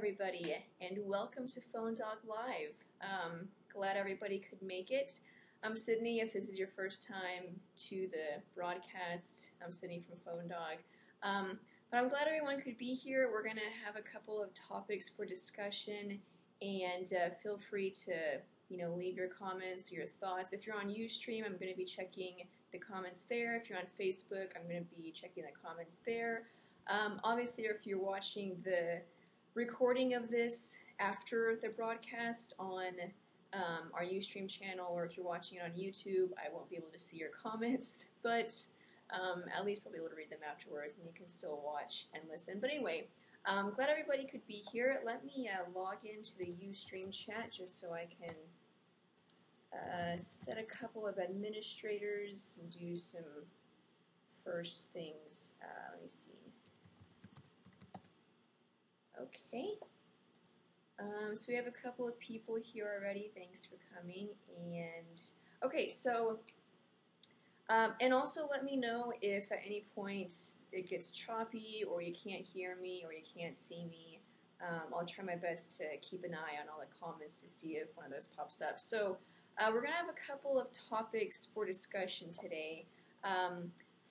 everybody, and welcome to Phone Dog Live. Glad everybody could make it. I'm Sydney. If this is your first time to the broadcast, I'm Sydney from Phone Dog. But I'm glad everyone could be here. We're going to have a couple of topics for discussion, and feel free to leave your comments or your thoughts. If you're on Ustream, I'm going to be checking the comments there. If you're on Facebook, I'm going to be checking the comments there. Obviously, if you're watching the recording of this after the broadcast on our Ustream channel, or if you're watching it on YouTube, I won't be able to see your comments, but at least I'll be able to read them afterwards, and you can still watch and listen. But anyway, glad everybody could be here. Let me log into the Ustream chat just so I can set a couple of administrators and do some first things. Let me see. Okay. So we have a couple of people here already. Thanks for coming. And okay, so and also let me know if at any point it gets choppy, or you can't hear me, or you can't see me. I'll try my best to keep an eye on all the comments to see if one of those pops up. So we're going to have a couple of topics for discussion today.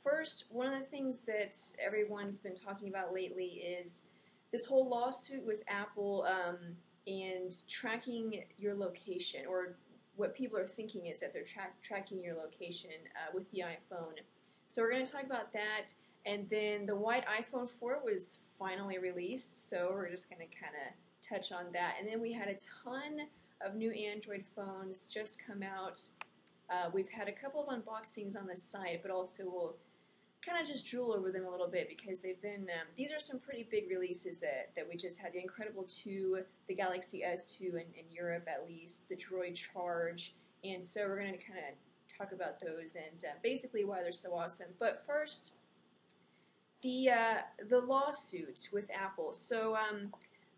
First, one of the things that everyone's been talking about lately is this whole lawsuit with Apple and tracking your location, or what people are thinking is that they're tracking your location with the iPhone. So we're going to talk about that, and then the white iPhone 4 was finally released, so we're just going to kind of touch on that. And then we had a ton of new Android phones just come out. We've had a couple of unboxings on the site, but also we'll kind of just drool over them a little bit because they've been, these are some pretty big releases that we just had. The Incredible 2, the Galaxy S2 in Europe at least, the Droid Charge, and so we're going to kind of talk about those and basically why they're so awesome. But first, the lawsuit with Apple. So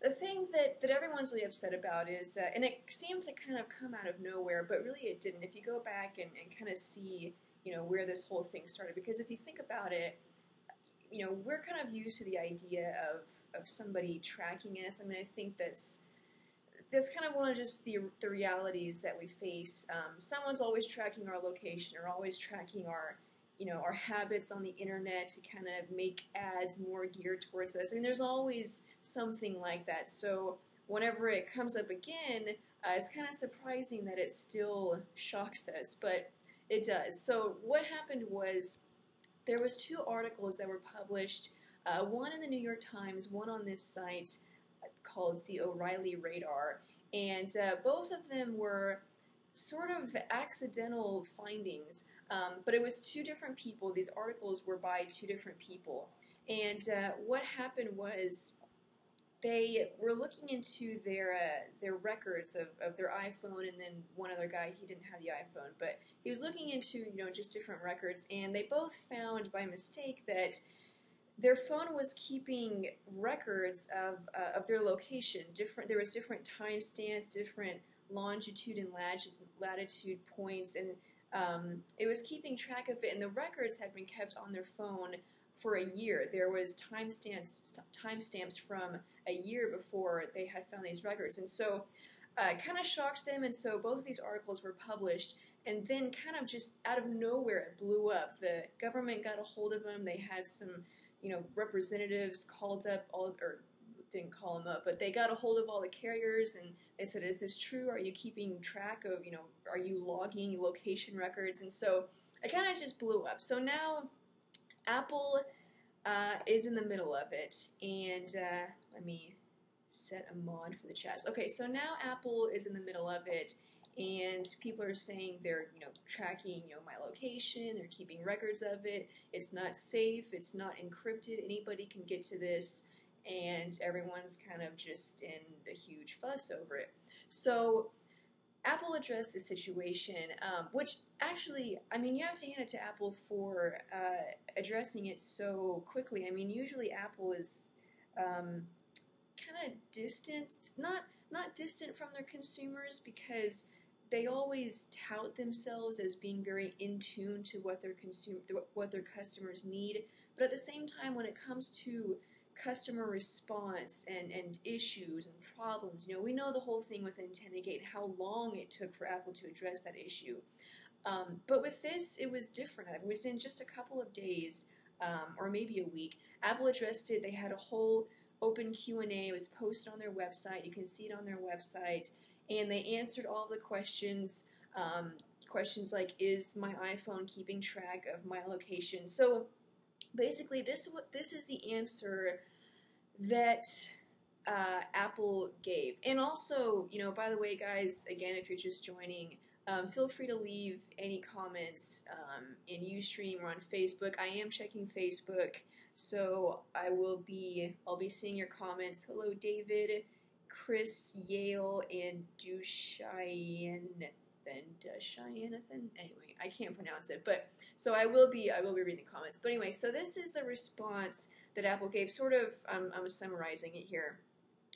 the thing that everyone's really upset about is, and it seemed to kind of come out of nowhere, but really it didn't. If you go back and kind of see where this whole thing started, because if you think about it, we're kind of used to the idea of somebody tracking us. I mean, I think that's kind of one of just the realities that we face. Someone's always tracking our location, or always tracking our our habits on the internet to kind of make ads more geared towards us. I mean, there's always something like that. So whenever it comes up again, it's kind of surprising that it still shocks us, but it does. So what happened was there was two articles that were published, one in the New York Times, one on this site called the O'Reilly Radar, and both of them were sort of accidental findings, but it was two different people. These articles were by two different people, and what happened was they were looking into their records of their iPhone, and then one other guy, he didn't have the iPhone, but he was looking into just different records, and they both found by mistake that their phone was keeping records of their location. There was different timestamps, different longitude and latitude points, and it was keeping track of it, and the records had been kept on their phone for a year. There was timestamps from a year before they had found these records, and so it kind of shocked them, and so both of these articles were published, and then kind of just out of nowhere it blew up. The government got a hold of them. They had some representatives called up, or didn't call them up, but they got a hold of all the carriers, and they said, is this true? Are you keeping track of, are you logging location records? And so it kind of just blew up. So now Apple is in the middle of it, and let me set a mod for the chats. Okay, so now Apple is in the middle of it, and people are saying they're tracking my location, they're keeping records of it, it's not safe, it's not encrypted, anybody can get to this, and everyone's kind of just in a huge fuss over it. So Apple addressed the situation, which actually, I mean, you have to hand it to Apple for addressing it so quickly. I mean, usually Apple is kind of distant, not distant from their consumers, because they always tout themselves as being very in tune to what their customers need. But at the same time, when it comes to customer response and issues and problems. We know the whole thing with Intendagate and how long it took for Apple to address that issue. But with this, it was different. It was in just a couple of days, or maybe a week. Apple addressed it. They had a whole open Q&A. It was posted on their website. You can see it on their website. And they answered all the questions. Questions like, is my iPhone keeping track of my location? So basically, this is the answer that Apple gave. And also, by the way, guys, again, if you're just joining, feel free to leave any comments in Ustream or on Facebook. I am checking Facebook, so I'll be seeing your comments. Hello, David, Chris, Yale, and Dushayanathan. Anyway, I can't pronounce it, but so I will be reading the comments. But anyway, so this is the response that Apple gave. Sort of, I'm summarizing it here.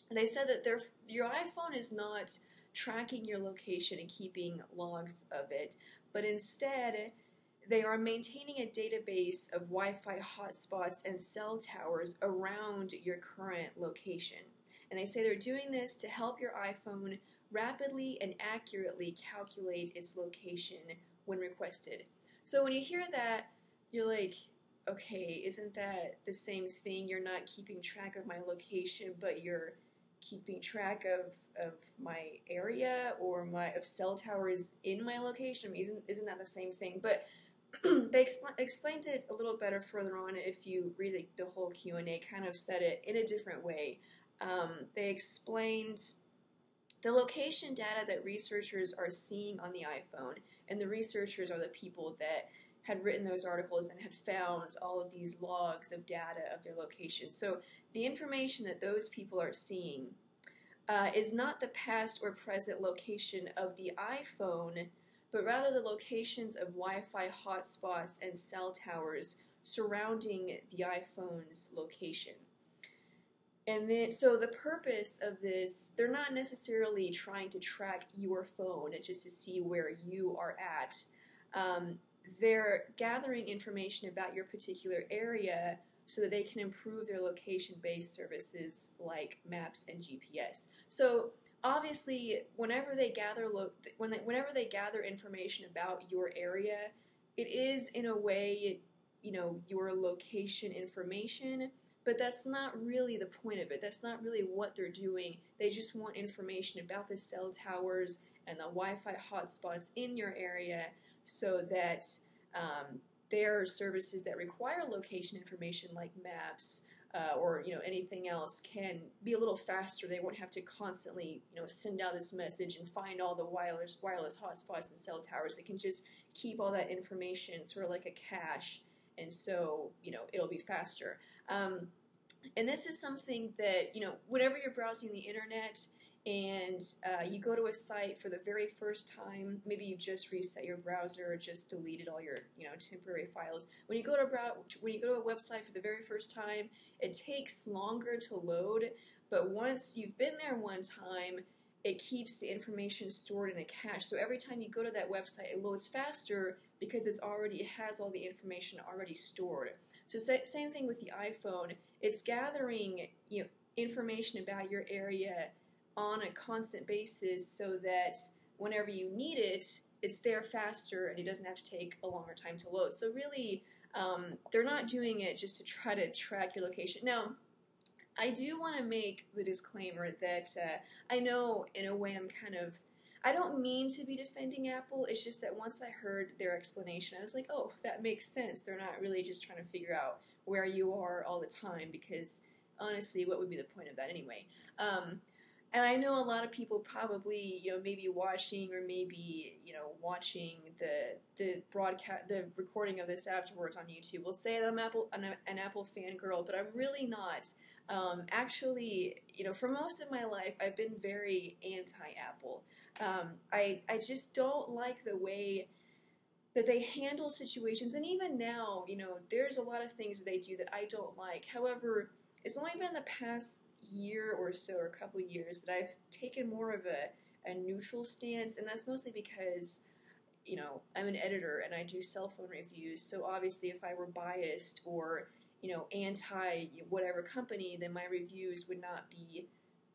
They said that your iPhone is not tracking your location and keeping logs of it, but instead they are maintaining a database of Wi-Fi hotspots and cell towers around your current location. And they say they're doing this to help your iPhone rapidly and accurately calculate its location when requested. So when you hear that, you're like, okay, isn't that the same thing? You're not keeping track of my location, but you're keeping track of my area or of cell towers in my location. I mean, isn't that the same thing? But they explained it a little better further on. If you read the whole Q&A, kind of said it in a different way. They explained the location data that researchers are seeing on the iPhone, and the researchers are the people that had written those articles and had found all of these logs of data of their location. So the information that those people are seeing is not the past or present location of the iPhone, but rather the locations of Wi-Fi hotspots and cell towers surrounding the iPhone's location. And then, so the purpose of this, they're not necessarily trying to track your phone just to see where you are at. They're gathering information about your particular area so that they can improve their location-based services like Maps and GPS. So obviously, whenever they gather information about your area, it is in a way, your location information. But that's not really the point of it. That's not really what they're doing. They just want information about the cell towers and the Wi-Fi hotspots in your area so that their services that require location information like Maps or anything else can be a little faster. They won't have to constantly send out this message and find all the wireless hotspots and cell towers. They can just keep all that information sort of like a cache, and so it'll be faster. And this is something that, whenever you're browsing the internet and you go to a site for the very first time, maybe you just reset your browser or just deleted all your, temporary files. When you go to a website for the very first time, it takes longer to load, but once you've been there one time, it keeps the information stored in a cache. So every time you go to that website, it loads faster because it has all the information already stored. So same thing with the iPhone. It's gathering information about your area on a constant basis so that whenever you need it, it's there faster and it doesn't have to take a longer time to load. So really, they're not doing it just to try to track your location. Now, I do want to make the disclaimer that I know in a way I don't mean to be defending Apple. It's just that once I heard their explanation, I was like, oh, that makes sense. They're not really just trying to figure out where you are all the time because, honestly, what would be the point of that anyway? And I know a lot of people probably, maybe watching or maybe, watching the recording of this afterwards on YouTube will say that I'm an Apple fangirl, but I'm really not. Actually, for most of my life, I've been very anti-Apple. I just don't like the way that they handle situations, and even now, there's a lot of things that they do that I don't like. However, it's only been the past year or so, or a couple years, that I've taken more of a neutral stance, and that's mostly because, I'm an editor and I do cell phone reviews, so obviously if I were biased or anti whatever company, then my reviews would not be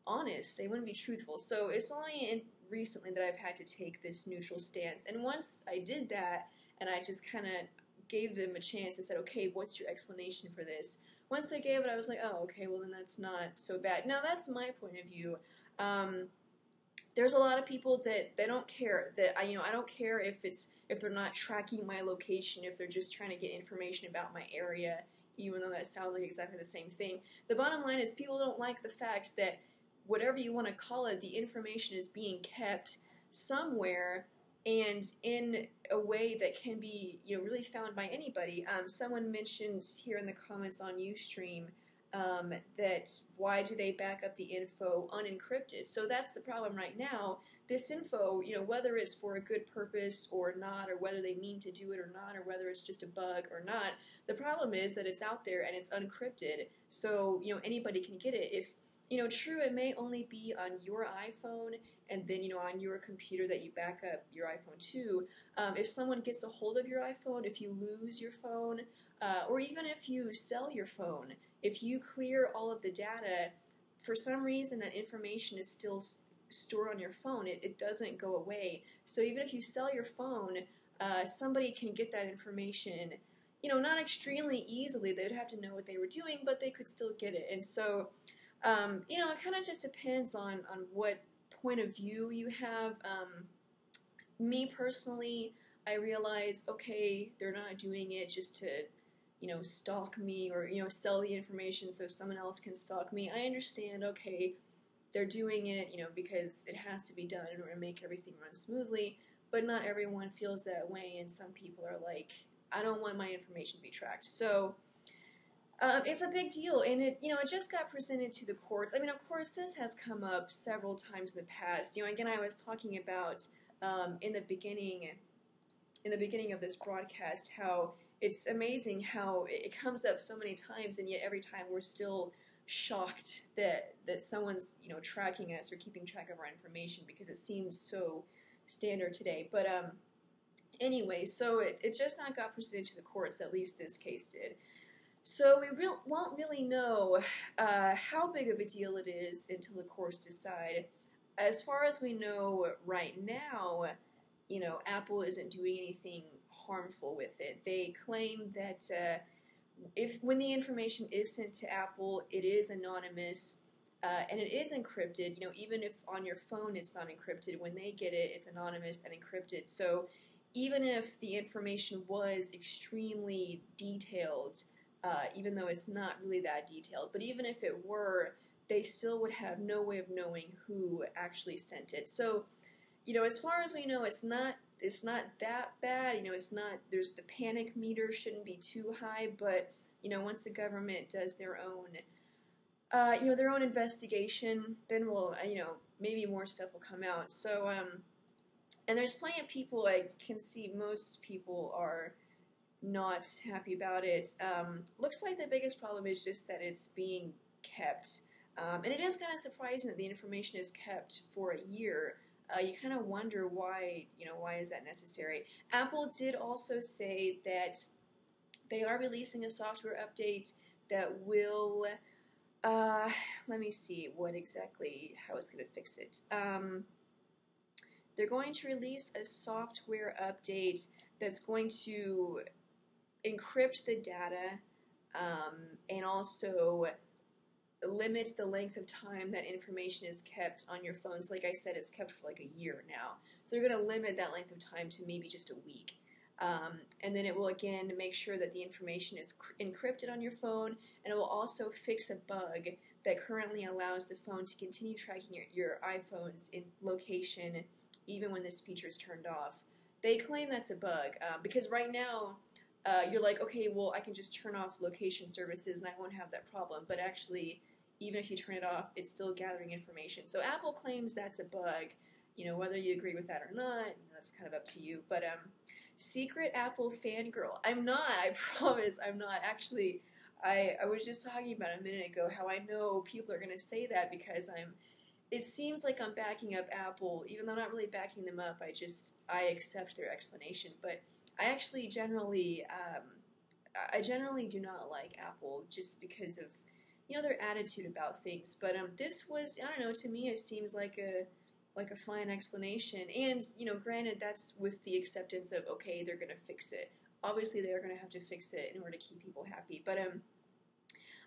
honest. They wouldn't be truthful. So it's only recently that I've had to take this neutral stance. And once I did that, and I just kind of gave them a chance and said, okay, what's your explanation for this? Once they gave it, I was like, oh, okay, well then that's not so bad. Now that's my point of view. There's a lot of people that they don't care. That I don't care if they're not tracking my location, if they're just trying to get information about my area, even though that sounds like exactly the same thing. The bottom line is people don't like the fact that whatever you want to call it, the information is being kept somewhere and in a way that can be really found by anybody. Someone mentioned here in the comments on Ustream that why do they back up the info unencrypted? So that's the problem right now. This info, whether it's for a good purpose or not, or whether they mean to do it or not, or whether it's just a bug or not, the problem is that it's out there and it's unencrypted. So, anybody can get it. If true, it may only be on your iPhone and then, on your computer that you back up your iPhone to. If someone gets a hold of your iPhone, if you lose your phone, or even if you sell your phone, if you clear all of the data, for some reason that information is still stored on your phone, it doesn't go away. So even if you sell your phone, somebody can get that information, not extremely easily. They'd have to know what they were doing, but they could still get it. And so, it kind of just depends on what point of view you have. Me personally, I realize, okay, they're not doing it just to, stalk me or, sell the information so someone else can stalk me. I understand, okay, they're doing it, because it has to be done in order to make everything run smoothly, but not everyone feels that way, and some people are like, I don't want my information to be tracked. So, it's a big deal, and it just got presented to the courts. I mean, of course, this has come up several times in the past. Again, I was talking about in the beginning of this broadcast how it's amazing how it comes up so many times, and yet every time we're still shocked that someone's tracking us or keeping track of our information because it seems so standard today. But anyway, so it just not got presented to the courts. At least this case did. So we won't really know how big of a deal it is until the courts decide. As far as we know right now, Apple isn't doing anything harmful with it. They claim that when the information is sent to Apple, it is anonymous and it is encrypted. Even if on your phone it's not encrypted, when they get it, it's anonymous and encrypted. So even if the information was extremely detailed, even though it's not really that detailed, but even if it were, they still would have no way of knowing who actually sent it. So, as far as we know, it's not that bad. There's the panic meter shouldn't be too high, but once the government does their own investigation, then we'll, maybe more stuff will come out. So, and there's plenty of people. I can see most people are not happy about it. Looks like the biggest problem is just that it's being kept. And it is kind of surprising that the information is kept for a year. You kind of wonder why is that necessary? Apple did also say that they are releasing a software update that will, let me see how it's going to fix it. They're going to release a software update that's going to encrypt the data and also limit the length of time that information is kept on your phones. Like I said, it's kept for like a year now. So they're going to limit that length of time to maybe just a week. And then it will again make sure that the information is encrypted on your phone, and it will also fix a bug that currently allows the phone to continue tracking your iPhone's location even when this feature is turned off. They claim that's a bug because right now you're like, okay, well, I can just turn off location services and I won't have that problem. But actually, even if you turn it off, it's still gathering information. So Apple claims that's a bug. Whether you agree with that or not, that's kind of up to you. But secret Apple fangirl. I'm not. I promise I'm not. Actually, I was just talking about a minute ago how I know people are going to say that because it seems like I'm backing up Apple, even though I'm not really backing them up. I accept their explanation. But I actually generally I generally do not like Apple just because of, you know, their attitude about things. But this was, I don't know, to me it seems like a fine explanation. And, you know, granted, that's with the acceptance of, okay, they're going to fix it. Obviously, they're going to have to fix it in order to keep people happy. But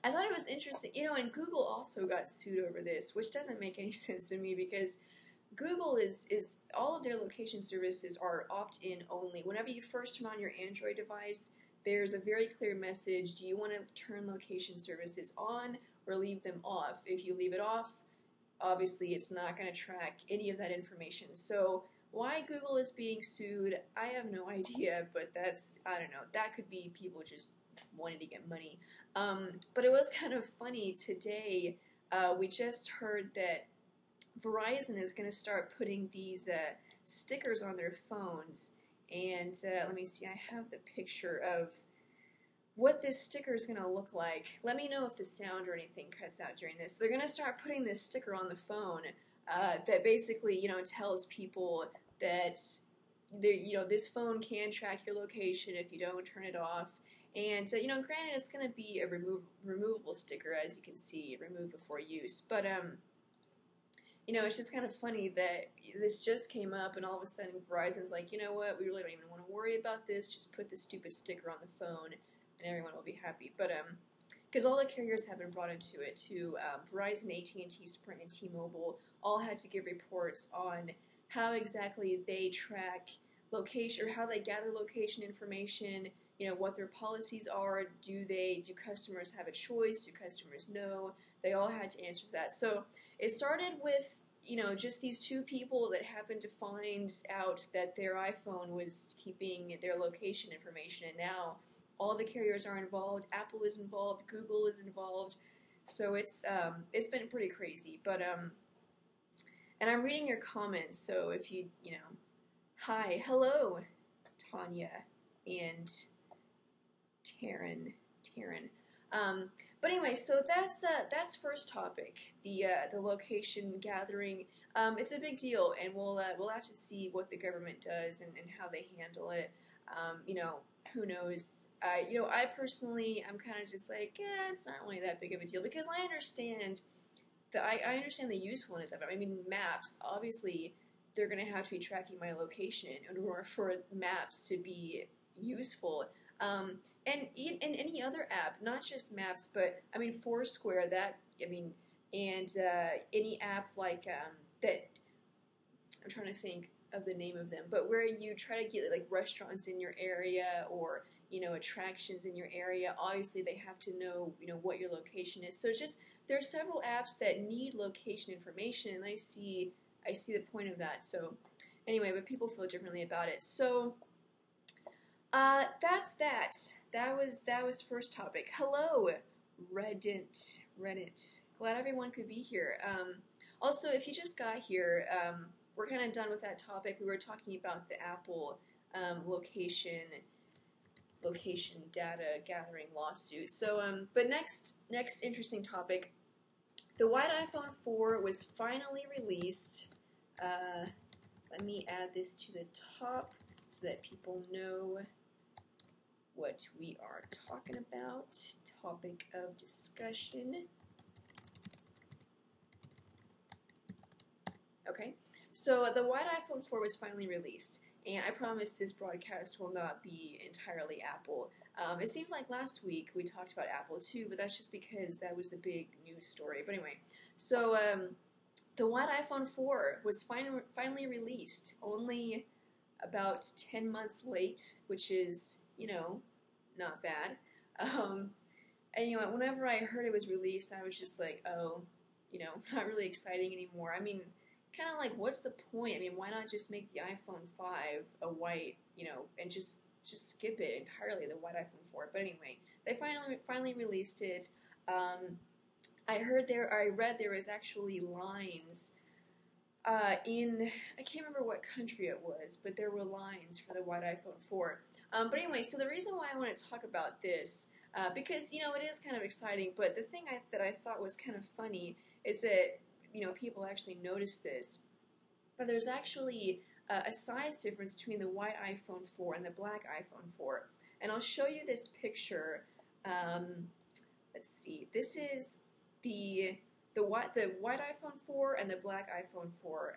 I thought it was interesting, you know, and Google also got sued over this, which doesn't make any sense to me because Google is all of their location services are opt-in only. Whenever you first turn on your Android device, there's a very clear message. Do you want to turn location services on or leave them off? If you leave it off, obviously it's not going to track any of that information. So why Google is being sued, I have no idea, but that's, I don't know, that could be people just wanting to get money. But it was kind of funny today. We just heard that Verizon is going to start putting these stickers on their phones. And let me see, I have the picture of what this sticker is going to look like. Let me know if the sound or anything cuts out during this. They're going to start putting this sticker on the phone that basically, you know, tells people that, you know, this phone can track your location if you don't turn it off. And, you know, granted, it's going to be a removable sticker, as you can see, remove before use. But, you know, it's just kind of funny that this just came up and all of a sudden Verizon's like, you know what, we really don't even want to worry about this, just put this stupid sticker on the phone and everyone will be happy. But, because all the carriers have been brought into it too, Verizon, AT&T, Sprint, and T-Mobile all had to give reports on how exactly they track location, or how they gather location information, you know, what their policies are, do customers have a choice, do customers know, they all had to answer that. So it started with, you know, just these two people that happened to find out that their iPhone was keeping their location information, and now all the carriers are involved, Apple is involved, Google is involved, so it's been pretty crazy. But and I'm reading your comments, so if you know, hi, hello, Tanya and Taryn. But anyway, so that's first topic, the location gathering. It's a big deal, and we'll have to see what the government does and how they handle it. You know, who knows? You know, I personally, I'm kind of just like, it's not really that big of a deal because I understand I understand the usefulness of it. I mean, maps, obviously, they're going to have to be tracking my location in order for maps to be useful. And in any other app, not just Maps, but I mean Foursquare. And any app like that. I'm trying to think of the name of them, but where you try to get like restaurants in your area or, you know, attractions in your area. Obviously, they have to know, you know, what your location is. So just there are several apps that need location information, and I see the point of that. So anyway, but people feel differently about it. So. That's that. That was first topic. Hello, Reddit. Glad everyone could be here. Also, if you just got here, we're kind of done with that topic. We were talking about the Apple location data gathering lawsuit. So, but next interesting topic. The white iPhone 4 was finally released. Let me add this to the top so that people know what we are talking about. Topic of discussion. Okay, so the white iPhone 4 was finally released, and I promise this broadcast will not be entirely Apple. It seems like last week we talked about Apple too, but that's just because that was the big news story. But anyway, so the white iPhone 4 was finally released, only about 10 months late, which is, you know, not bad. And you know, whenever I heard it was released, I was just like, oh, you know, not really exciting anymore. I mean, kind of like, what's the point? I mean, why not just make the iPhone 5 a white, you know, and just skip it entirely, the white iPhone 4. But anyway, they finally released it. I read there was actually lines in, I can't remember what country it was, but there were lines for the white iPhone 4. But anyway, so the reason why I want to talk about this, because, you know, it is kind of exciting, but the thing that I thought was kind of funny is that, you know, people actually noticed this, but there's actually a size difference between the white iPhone 4 and the black iPhone 4. and I'll show you this picture. Let's see. This is the white iPhone 4 and the black iPhone 4.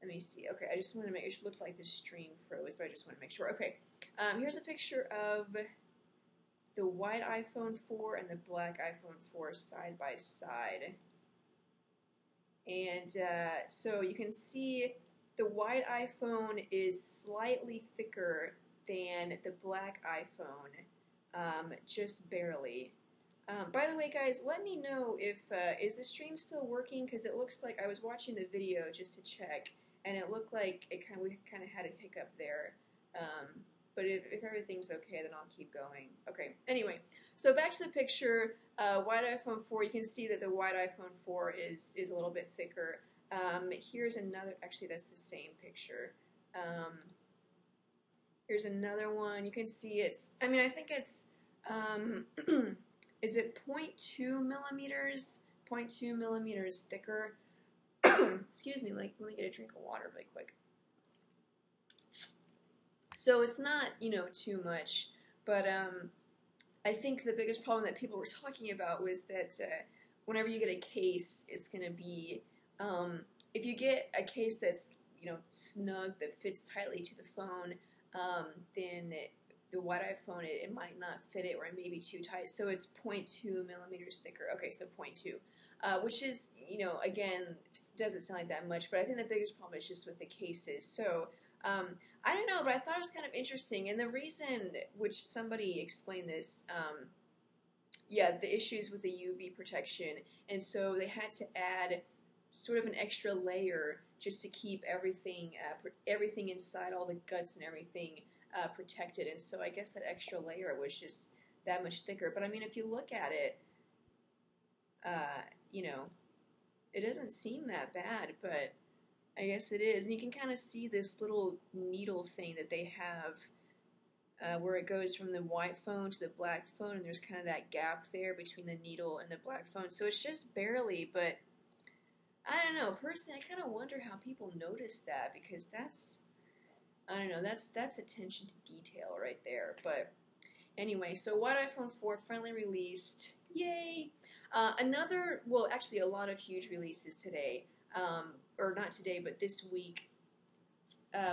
Let me see. Okay, I just want to make it look like the stream froze, but I just want to make sure. Okay, here's a picture of the white iPhone 4 and the black iPhone 4 side by side. And so you can see the white iPhone is slightly thicker than the black iPhone, just barely. By the way, guys, let me know if is the stream still working? Because it looks like I was watching the video just to check, and it looked like we kind of had a hiccup there. But if everything's okay, then I'll keep going. Okay. Anyway, so back to the picture. White iPhone 4. You can see that the white iPhone 4 is a little bit thicker. Here's another. Actually, that's the same picture. Here's another one. You can see it's. I mean, I think it's. Is it 0.2 millimeters? 0.2 millimeters thicker. Excuse me. Like, let me get a drink of water really quick. So it's not, too much, but I think the biggest problem that people were talking about was that whenever you get a case, it's going to be, if you get a case that's, snug, that fits tightly to the phone, then the white iPhone, it might not fit it, or it may be too tight, so it's 0.2 millimeters thicker. Okay, so 0.2, which is, again, doesn't sound like that much, but I think the biggest problem is just with the cases. So I don't know, but I thought it was kind of interesting, and the reason, which somebody explained this, the issues with the UV protection, and so they had to add sort of an extra layer just to keep everything inside, all the guts and everything protected, and so I guess that extra layer was just that much thicker. But I mean, if you look at it, it doesn't seem that bad, but I guess it is. And you can kind of see this little needle thing that they have where it goes from the white phone to the black phone, and there's kind of that gap there between the needle and the black phone. So it's just barely, but I don't know. Personally, I kind of wonder how people notice that, because that's, I don't know, that's attention to detail right there. But anyway, so white iPhone 4 finally released. Yay! Actually a lot of huge releases today. Or not today, but this week,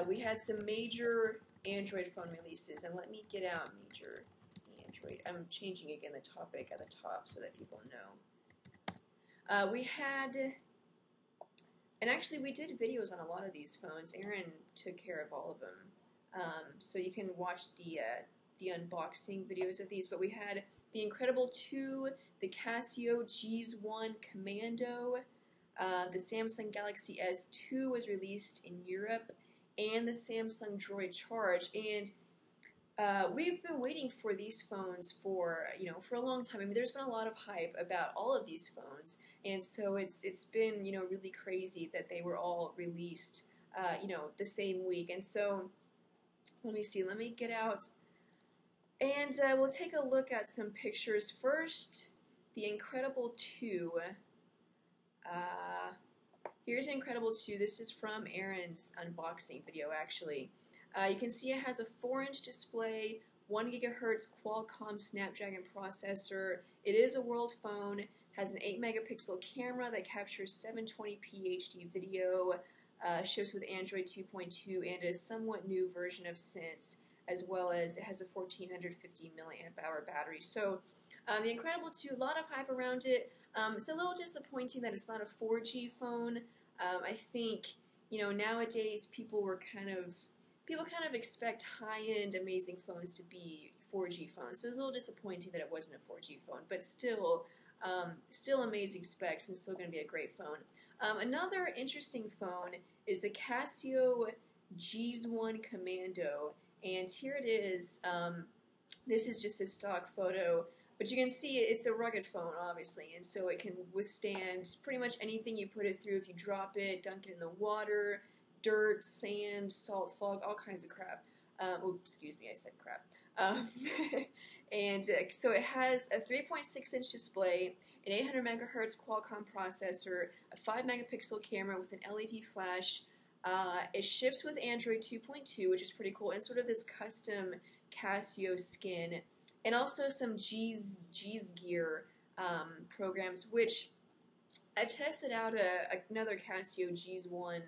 we had some major Android phone releases, and let me get out major Android. I'm changing again the topic at the top so that people know. We had, and actually we did videos on a lot of these phones. Aaron took care of all of them, so you can watch the unboxing videos of these. But we had the Incredible 2, the Casio G1 Commando. The Samsung Galaxy S2 was released in Europe, and the Samsung Droid Charge. And we've been waiting for these phones for a long time. I mean, there's been a lot of hype about all of these phones, and so it's been really crazy that they were all released the same week. And so let me see. Let me get out, and we'll take a look at some pictures first. The Incredible 2. Here's Incredible 2. This is from Aaron's unboxing video, actually. You can see it has a 4-inch display, 1 GHz Qualcomm Snapdragon processor. It is a world phone, has an 8 megapixel camera that captures 720p HD video, ships with Android 2.2, and a somewhat new version of Sense, as well as it has a 1450 milliamp hour battery. So the Incredible 2, a lot of hype around it. It's a little disappointing that it's not a 4G phone. I think, nowadays people kind of expect high-end, amazing phones to be 4G phones. So it's a little disappointing that it wasn't a 4G phone, but still amazing specs and still going to be a great phone. Another interesting phone is the Casio G1 Commando, and here it is. This is just a stock photo. But you can see it's a rugged phone, obviously, and so it can withstand pretty much anything you put it through. If you drop it, dunk it in the water, dirt, sand, salt, fog, all kinds of crap. Excuse me, I said crap. So it has a 3.6-inch display, an 800 megahertz Qualcomm processor, a 5 megapixel camera with an LED flash, It ships with Android 2.2, which is pretty cool, and sort of this custom Casio skin, and also some G's Gear programs, which I've tested out another Casio G's1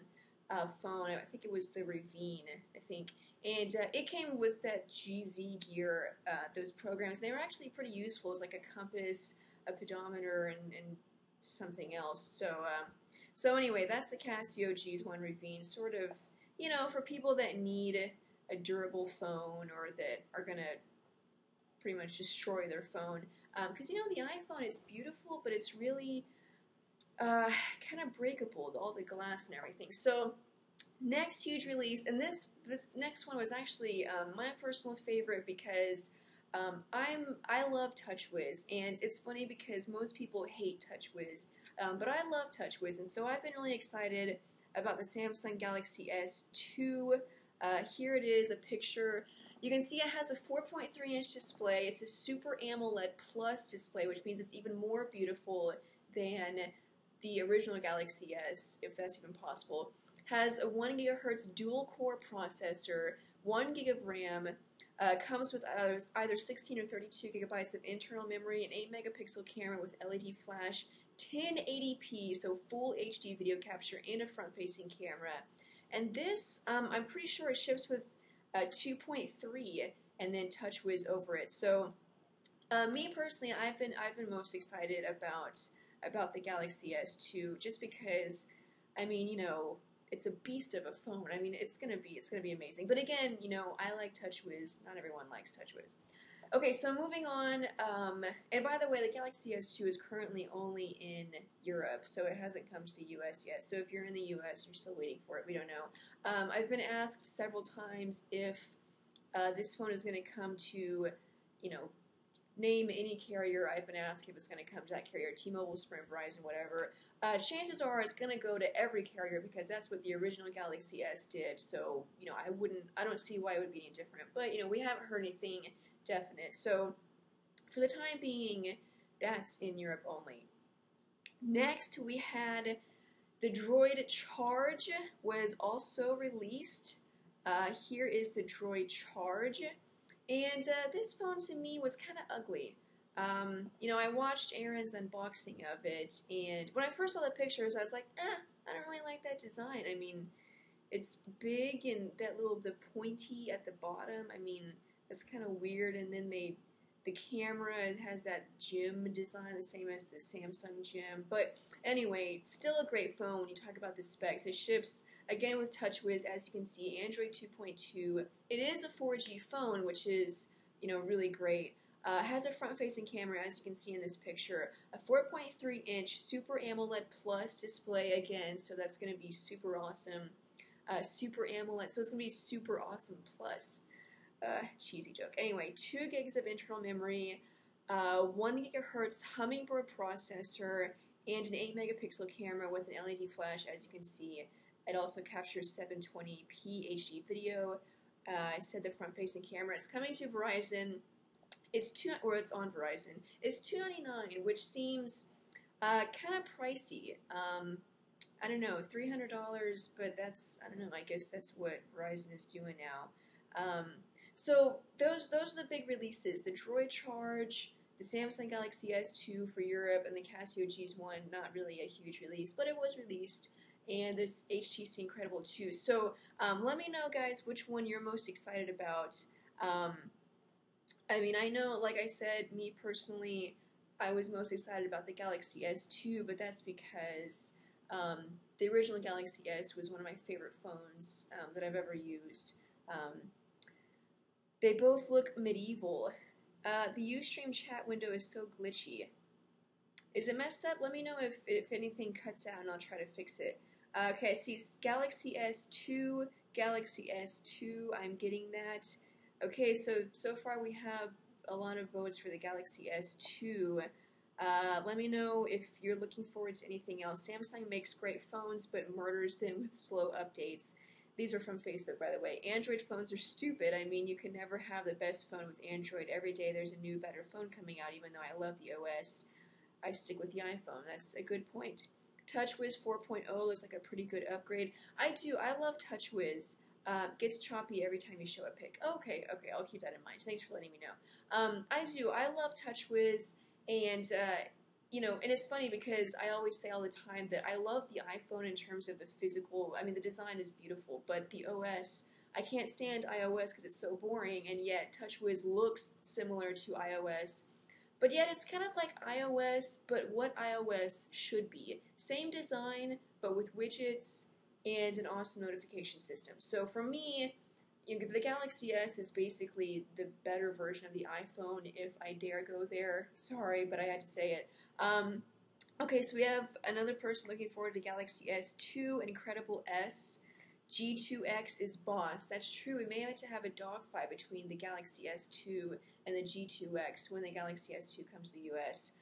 phone. I think it was the Ravine, I think. And it came with that GZ Gear, those programs. They were actually pretty useful. It's like a compass, a pedometer, and something else. So anyway, that's the Casio G's1 Ravine. Sort of, you know, for people that need a durable phone or that are going to pretty much destroy their phone. Because, you know, the iPhone, it's beautiful, but it's really kind of breakable, all the glass and everything. So next huge release, and this next one was actually my personal favorite because I love TouchWiz, and it's funny because most people hate TouchWiz, but I love TouchWiz, and so I've been really excited about the Samsung Galaxy S2. Here it is, a picture. You can see it has a 4.3-inch display. It's a Super AMOLED Plus display, which means it's even more beautiful than the original Galaxy S, if that's even possible. Has a 1 GHz dual-core processor, 1 GB of RAM, comes with either 16 or 32 gigabytes of internal memory, an 8-megapixel camera with LED flash, 1080p, so full HD video capture, and a front-facing camera. And this, I'm pretty sure it ships with 2.3 and then TouchWiz over it. So, me personally, I've been most excited about the Galaxy S2 just because, I mean, you know, it's a beast of a phone. I mean, it's gonna be amazing. But again, you know, I like TouchWiz. Not everyone likes TouchWiz. Okay, so moving on. And by the way, the Galaxy S2 is currently only in Europe, so it hasn't come to the U.S. yet. So if you're in the U.S., you're still waiting for it. We don't know. I've been asked several times if this phone is going to come to, you know, name any carrier. I've been asked if it's going to come to that carrier, T-Mobile, Sprint, Verizon, whatever. Chances are it's going to go to every carrier because that's what the original Galaxy S did. So, you know, I don't see why it would be any different. But, you know, we haven't heard anything definite. So, for the time being, that's in Europe only. Next, we had the Droid Charge was also released. Here is the Droid Charge. And this phone to me was kind of ugly. You know, I watched Aaron's unboxing of it, and when I first saw the pictures, I was like, I don't really like that design. I mean, it's big and the pointy at the bottom. I mean, that's kind of weird. And then the camera has that gem design, the same as the Samsung gem. But anyway, still a great phone when you talk about the specs. It ships, again, with TouchWiz, as you can see, Android 2.2. It is a 4G phone, which is, you know, really great. Has a front-facing camera, as you can see in this picture. A 4.3-inch Super AMOLED Plus display, again, so that's going to be super awesome. Super AMOLED, so it's going to be Super Awesome Plus. Cheesy joke. Anyway, 2 gigs of internal memory, 1 GHz Hummingbird processor, and an 8-megapixel camera with an LED flash, as you can see. It also captures 720p HD video. I said the front-facing camera. It's coming to Verizon. It's on Verizon. It's $299, which seems kind of pricey. I don't know, $300, but that's, I don't know, I guess that's what Verizon is doing now. So those are the big releases. The Droid Charge, the Samsung Galaxy S2 for Europe, and the Casio G's1, not really a huge release, but it was released. And this HTC Incredible 2. So let me know, guys, which one you're most excited about. I mean, I know, like I said, me personally, I was most excited about the Galaxy S2, but that's because the original Galaxy S was one of my favorite phones that I've ever used. They both look medieval. The Ustream chat window is so glitchy. Is it messed up? Let me know if anything cuts out and I'll try to fix it. Okay, I see Galaxy S2, Galaxy S2, I'm getting that. Okay, so far we have a lot of votes for the Galaxy S2. Let me know if you're looking forward to anything else. Samsung makes great phones, but murders them with slow updates. These are from Facebook, by the way. Android phones are stupid. I mean, you can never have the best phone with Android. Every day there's a new, better phone coming out, even though I love the OS. I stick with the iPhone. That's a good point. TouchWiz 4.0 looks like a pretty good upgrade. I love TouchWiz. Gets choppy every time you show a pic. Okay, I'll keep that in mind. Thanks for letting me know. I love TouchWiz, and and it's funny because I always say all the time that I love the iPhone in terms of the physical. I mean, the design is beautiful, but the OS, I can't stand iOS because it's so boring, and yet TouchWiz looks similar to iOS. But yet it's kind of like iOS, but what iOS should be. Same design, but with widgets and an awesome notification system. So for me, the Galaxy S is basically the better version of the iPhone, if I dare go there. Sorry, but I had to say it. Okay, so we have another person looking forward to Galaxy S2, Incredible S. G2X is boss. That's true. We may have to have a dogfight between the Galaxy S2 and the G2X when the Galaxy S2 comes to the US.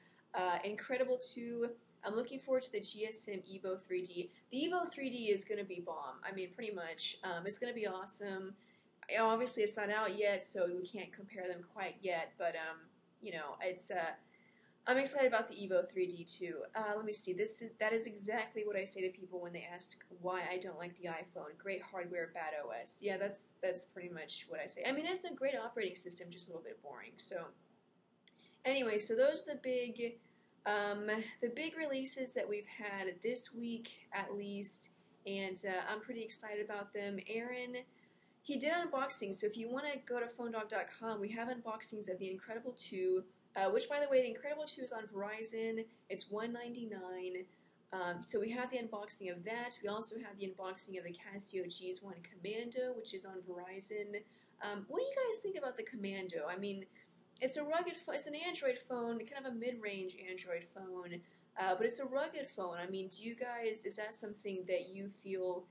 Incredible 2. I'm looking forward to the GSM Evo 3D. The Evo 3D is going to be bomb. I mean, pretty much. It's going to be awesome. Obviously, it's not out yet, so we can't compare them quite yet. But, it's... I'm excited about the Evo 3D too. Let me see. That is exactly what I say to people when they ask why I don't like the iPhone. Great hardware, bad OS. Yeah, that's pretty much what I say. I mean, it's a great operating system, just a little bit boring. So, anyway, so those are the big releases that we've had this week, at least, and I'm pretty excited about them. Aaron, he did unboxing. So if you want to go to PhoneDog.com, we have unboxings of the Incredible 2. Which, by the way, the Incredible 2 is on Verizon. It's $199. So we have the unboxing of that. We also have the unboxing of the Casio GS1 Commando, which is on Verizon. What do you guys think about the Commando? I mean, it's a rugged phone. It's an Android phone, kind of a mid-range Android phone, but it's a rugged phone. I mean, is that something that you feel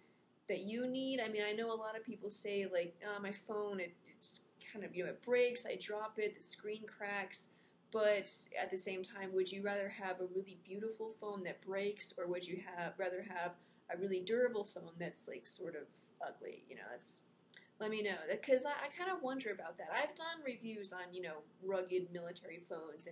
that you need? I mean, I know a lot of people say, like, my phone, it's kind of, it breaks, I drop it, the screen cracks. But at the same time, would you rather have a really beautiful phone that breaks, or would you rather have a really durable phone that's like sort of ugly? Let me know, because I kind of wonder about that. I've done reviews on rugged military phones,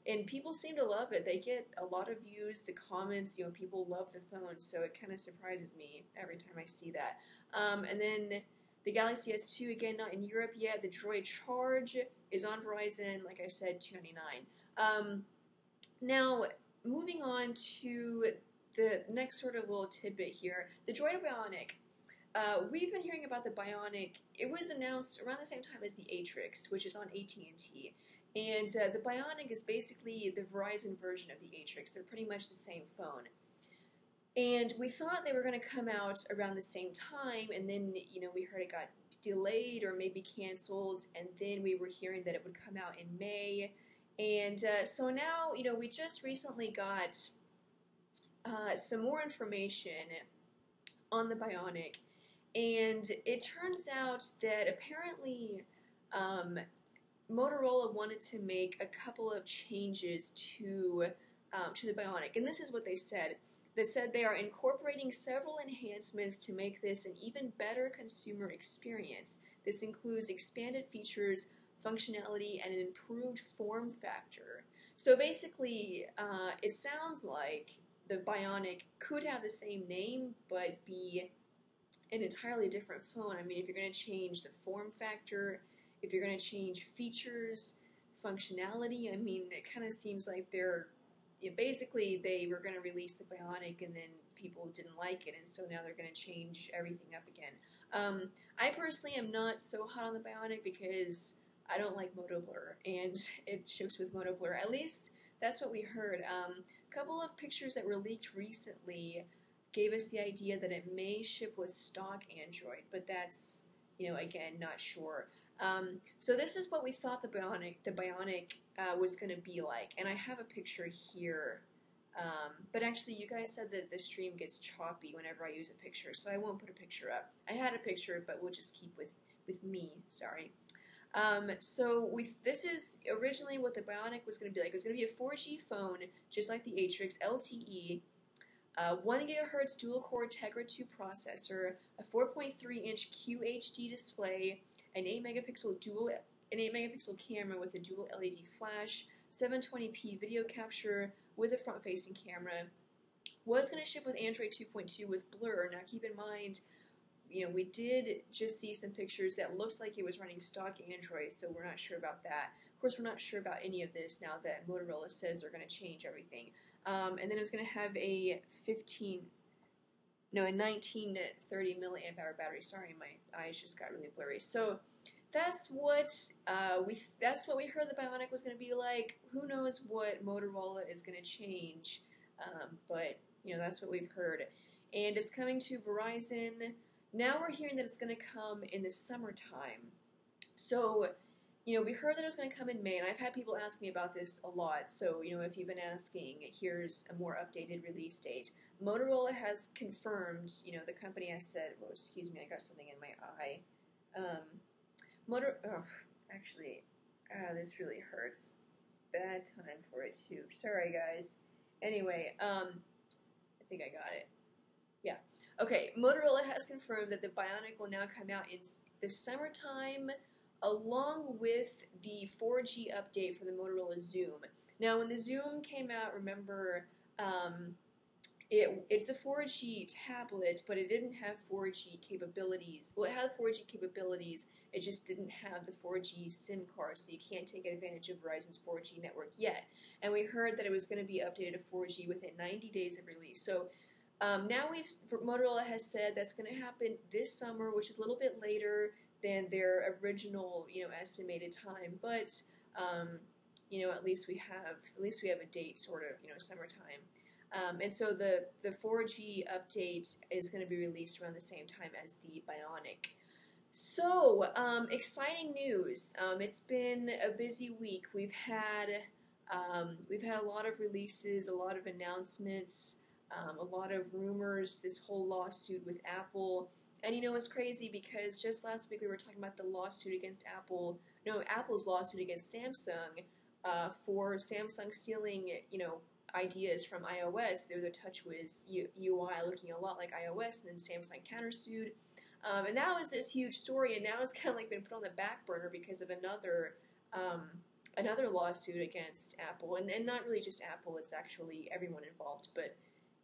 and people seem to love it. They get a lot of views, the comments. People love the phone, so it kind of surprises me every time I see that. And then the Galaxy S2, again, not in Europe yet. The Droid Charge is on Verizon, like I said, $299. Now, moving on to the next sort of little tidbit here, the Droid Bionic. We've been hearing about the Bionic. It was announced around the same time as the Atrix, which is on AT&T. And the Bionic is basically the Verizon version of the Atrix. They're pretty much the same phone. And we thought they were going to come out around the same time, and then, we heard it got delayed or maybe canceled, and then we were hearing that it would come out in May. And so now, we just recently got some more information on the Bionic, and it turns out that apparently Motorola wanted to make a couple of changes to the Bionic, and this is what they said. They said they are incorporating several enhancements to make this an even better consumer experience. This includes expanded features, functionality, and an improved form factor. So basically, it sounds like the Bionic could have the same name, but be an entirely different phone. I mean, if you're going to change the form factor, if you're going to change features, functionality, I mean, it kind of seems like basically they were going to release the Bionic and then people didn't like it, and so now they're going to change everything up again. I personally am not so hot on the Bionic because I don't like MotoBlur, and it ships with MotoBlur. At least that's what we heard. A couple of pictures that were leaked recently gave us the idea that it may ship with stock Android, but that's, again, not sure. So this is what we thought the Bionic was going to be like, and I have a picture here, but actually you guys said that the stream gets choppy whenever I use a picture, so I won't put a picture up. I had a picture, but we'll just keep with me, sorry. This is originally what the Bionic was going to be like. It was going to be a 4G phone, just like the Atrix, LTE, 1 GHz dual-core Tegra 2 processor, a 4.3-inch QHD display, an 8-megapixel camera with a dual LED flash, 720p video capture with a front-facing camera, was going to ship with Android 2.2 with Blur. Now keep in mind, we did just see some pictures that looked like it was running stock Android, so we're not sure about that. Of course, we're not sure about any of this now that Motorola says they're going to change everything. And then it was going to have a 1930 milliamp hour battery. Sorry, my eyes just got really blurry. So that's what we heard the Bionic was going to be like. Who knows what Motorola is going to change? But that's what we've heard, and it's coming to Verizon. Now we're hearing that it's going to come in the summertime. So, we heard that it was going to come in May, and I've had people ask me about this a lot. So, if you've been asking, here's a more updated release date. Motorola has confirmed, the company has said, oh, excuse me, I got something in my eye. This really hurts. Bad time for it, too. Sorry, guys. Anyway, I think I got it. Yeah. Okay, Motorola has confirmed that the Bionic will now come out in the summertime along with the 4G update for the Motorola Xoom. Now, when the Xoom came out, remember, it's a 4G tablet, but it didn't have 4G capabilities. Well, it had 4G capabilities, it just didn't have the 4G SIM card, so you can't take advantage of Verizon's 4G network yet. And we heard that it was going to be updated to 4G within 90 days of release. So now Motorola has said that's going to happen this summer, which is a little bit later than their original, estimated time. But at least we have a date, sort of, summertime. And so the 4G update is going to be released around the same time as the Bionic. So exciting news! It's been a busy week. We've had a lot of releases, a lot of announcements. A lot of rumors, this whole lawsuit with Apple. And it's crazy because just last week we were talking about the lawsuit against Apple's lawsuit against Samsung for Samsung stealing, ideas from iOS. They were the TouchWiz UI looking a lot like iOS, and then Samsung countersued. And that was this huge story, and now it's kind of like been put on the back burner because of another lawsuit against Apple. And not really just Apple, it's actually everyone involved, but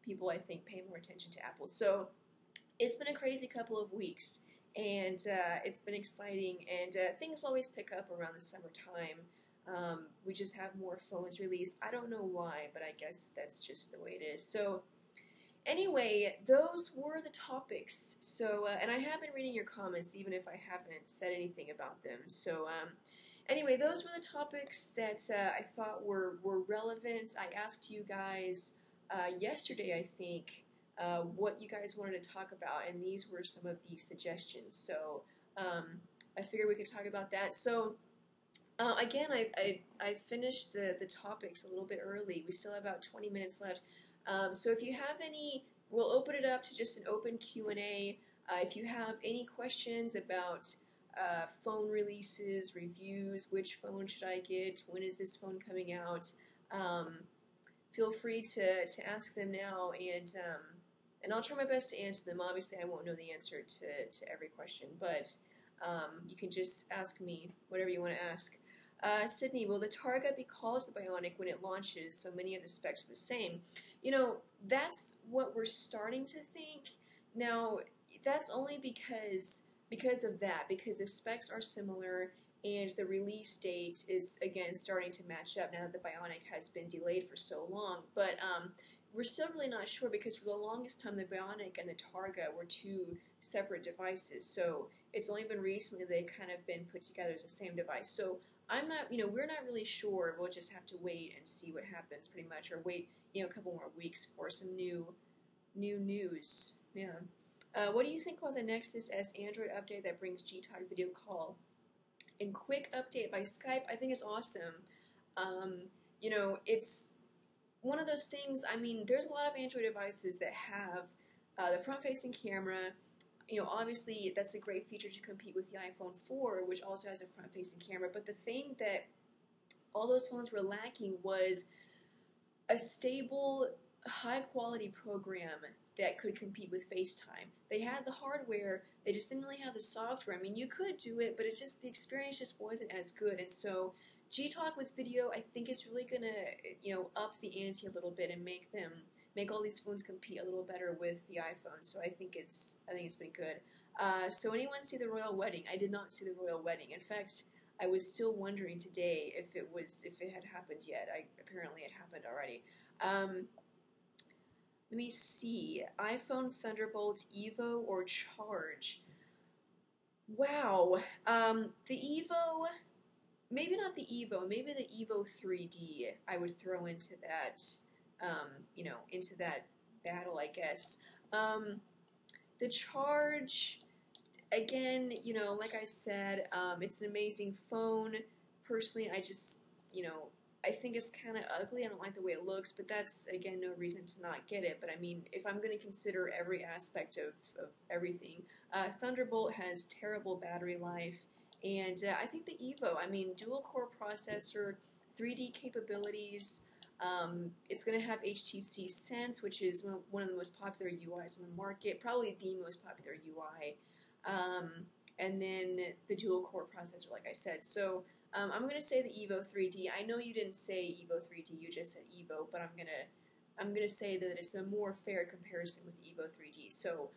people, I think, pay more attention to Apple. So it's been a crazy couple of weeks, and it's been exciting, and things always pick up around the summertime. We just have more phones released. I don't know why, but I guess that's just the way it is. So anyway, those were the topics. So, and I have been reading your comments, even if I haven't said anything about them. So anyway, those were the topics that I thought were relevant. I asked you guys yesterday, I think, what you guys wanted to talk about, and these were some of the suggestions. So I figured we could talk about that. So again, I finished the topics a little bit early. We still have about 20 minutes left. So if you have any, we'll open it up to just an open Q&A. If you have any questions about phone releases, reviews, which phone should I get, when is this phone coming out, feel free to ask them now, and I'll try my best to answer them. Obviously, I won't know the answer to every question, but you can just ask me whatever you want to ask. Sydney, will the Targa be called the Bionic when it launches, so many of the specs are the same? That's what we're starting to think. Now, that's only because the specs are similar, and the release date is, again, starting to match up now that the Bionic has been delayed for so long. But we're still really not sure, because for the longest time the Bionic and the Targa were two separate devices. So it's only been recently they've kind of been put together as the same device. So I'm not, we're not really sure. We'll just have to wait and see what happens, pretty much, or wait, a couple more weeks for some new news. Yeah. What do you think about the Nexus S Android update that brings Gtalk video call and quick update by Skype? I think it's awesome. It's one of those things. I mean, there's a lot of Android devices that have the front-facing camera. Obviously that's a great feature to compete with the iPhone 4, which also has a front-facing camera. But the thing that all those phones were lacking was a stable, high-quality program that could compete with FaceTime. They had the hardware, they just didn't really have the software. I mean, you could do it, but the experience just wasn't as good. And so Gtalk with video, I think, is really gonna, up the ante a little bit and make make all these phones compete a little better with the iPhone. So I think it's been good. So anyone see the royal wedding? I did not see the royal wedding. In fact, I was still wondering today if it had happened yet. Apparently it happened already. Let me see. iPhone, Thunderbolt, Evo, or Charge? Wow. The Evo, maybe not the Evo, maybe the Evo 3D I would throw into that, into that battle, I guess. The Charge, again, like I said, it's an amazing phone. Personally, I think it's kind of ugly. I don't like the way it looks, but that's, again, no reason to not get it. But I mean, if I'm going to consider every aspect of everything, Thunderbolt has terrible battery life, and I think the Evo, I mean, dual-core processor, 3D capabilities, it's going to have HTC Sense, which is one of the most popular UIs on the market, probably the most popular UI, and then the dual-core processor, like I said. So I'm going to say the Evo 3D. I know you didn't say Evo 3D, you just said Evo, but I'm gonna say that it's a more fair comparison with the Evo 3D. So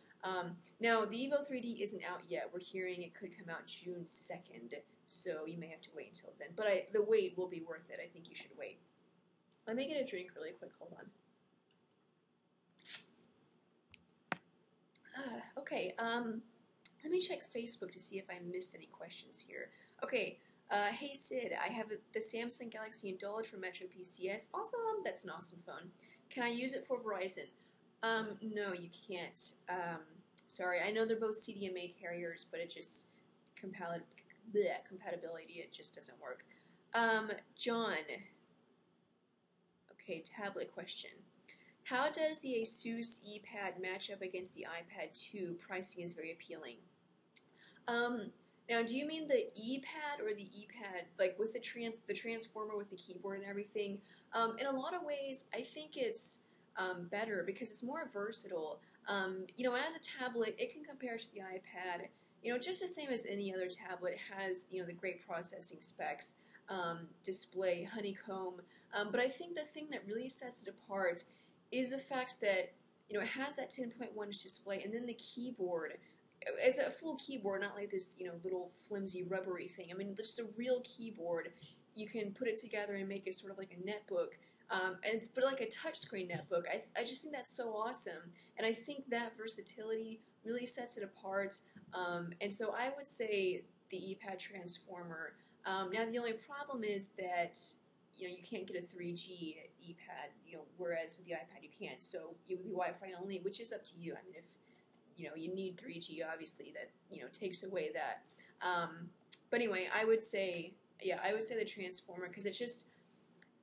now the Evo 3D isn't out yet. We're hearing it could come out June 2nd, so you may have to wait until then. But the wait will be worth it. I think you should wait. Let me get a drink really quick. Hold on. Okay. Let me check Facebook to see if I missed any questions here. Okay. Hey Sid, I have the Samsung Galaxy Indulge from Metro PCS. Awesome, that's an awesome phone. Can I use it for Verizon? No, you can't. Sorry, I know they're both CDMA carriers, but it just compatibility, it just doesn't work. John. Okay, tablet question. How does the Asus ePad match up against the iPad 2? Pricing is very appealing. Now, do you mean the ePad or the ePad, like with the transformer with the keyboard and everything? In a lot of ways, I think it's better because it's more versatile. As a tablet, it can compare to the iPad. Just the same as any other tablet. It has, the great processing specs, display, honeycomb. But I think the thing that really sets it apart is the fact that, it has that 10.1-inch display, and then the keyboard. It's a full keyboard, not like this, little flimsy rubbery thing. I mean, just a real keyboard. You can put it together and make it sort of like a netbook, but like a touchscreen netbook. I just think that's so awesome, and I think that versatility really sets it apart. And so I would say the ePad transformer. Now the only problem is that you can't get a 3G ePad, whereas with the iPad you can't. So it would be Wi-Fi only, which is up to you. I mean, if you need 3G, obviously, that, takes away that. But anyway, I would say the transformer, because it just,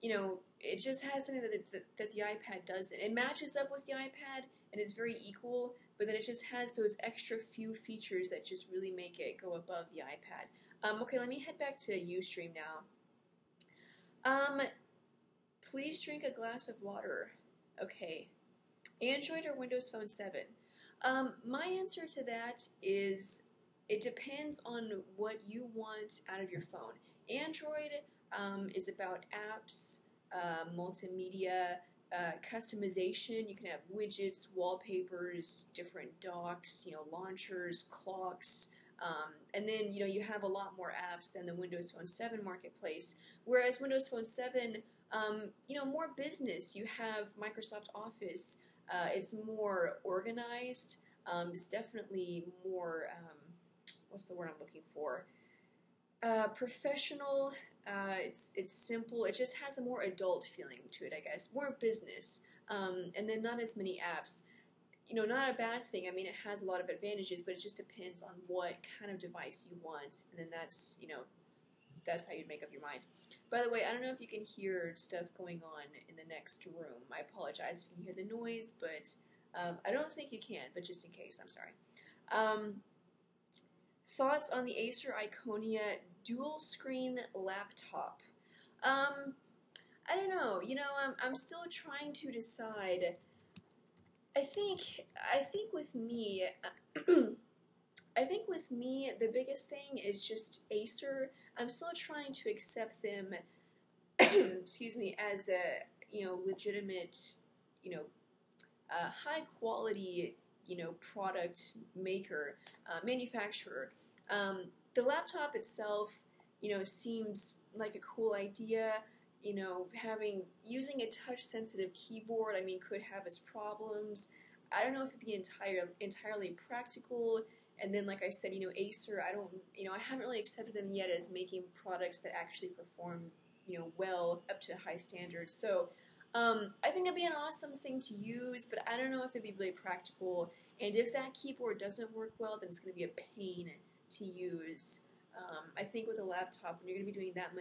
it just has something that the iPad doesn't. It matches up with the iPad, and it's very equal, but then it just has those extra few features that just really make it go above the iPad. Okay, let me head back to Ustream now. Please drink a glass of water. Okay. Android or Windows Phone 7? My answer to that is it depends on what you want out of your phone. Android is about apps, multimedia, customization. You can have widgets, wallpapers, different docks, launchers, clocks, and then you have a lot more apps than the Windows Phone 7 marketplace. Whereas Windows Phone 7, more business. You have Microsoft Office. It's more organized. It's definitely more, what's the word I'm looking for? Professional. It's simple. It just has a more adult feeling to it, I guess. More business. And then not as many apps. Not a bad thing. I mean, it has a lot of advantages, but it just depends on what kind of device you want. And then that's, that's how you'd make up your mind. By the way, I don't know if you can hear stuff going on in the next room. I apologize if you can hear the noise, but I don't think you can, but just in case, I'm sorry. Thoughts on the Acer Iconia dual screen laptop? I don't know. I'm still trying to decide. I think with me, the biggest thing is just Acer. I'm still trying to accept them, excuse me, as a legitimate high quality, product maker, manufacturer. The laptop itself, seems like a cool idea. Using a touch sensitive keyboard, could have its problems. I don't know if it'd be entirely practical. And then, like I said, Acer, I haven't really accepted them yet as making products that actually perform, well up to high standards. So, I think it'd be an awesome thing to use, but I don't know if it'd be really practical. And if that keyboard doesn't work well, then it's going to be a pain to use. I think with a laptop, when you're going to be doing that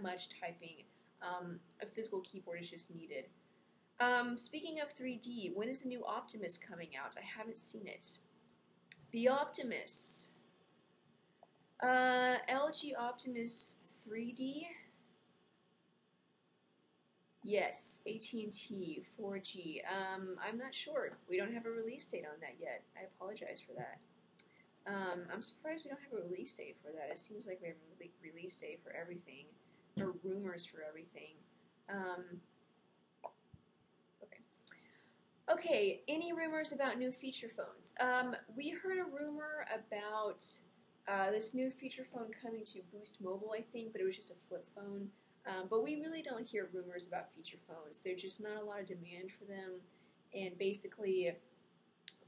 much typing, a physical keyboard is just needed. Speaking of 3D, when is the new Optimus coming out? I haven't seen it. The Optimus. LG Optimus 3D. Yes, AT&T 4G. I'm not sure. We don't have a release date on that yet. I apologize for that. I'm surprised we don't have a release date for that. It seems like we have a release date for everything, or rumors for everything. Okay, any rumors about new feature phones? We heard a rumor about this new feature phone coming to Boost Mobile, I think, but it was just a flip phone. But we really don't hear rumors about feature phones. There's just not a lot of demand for them, and basically,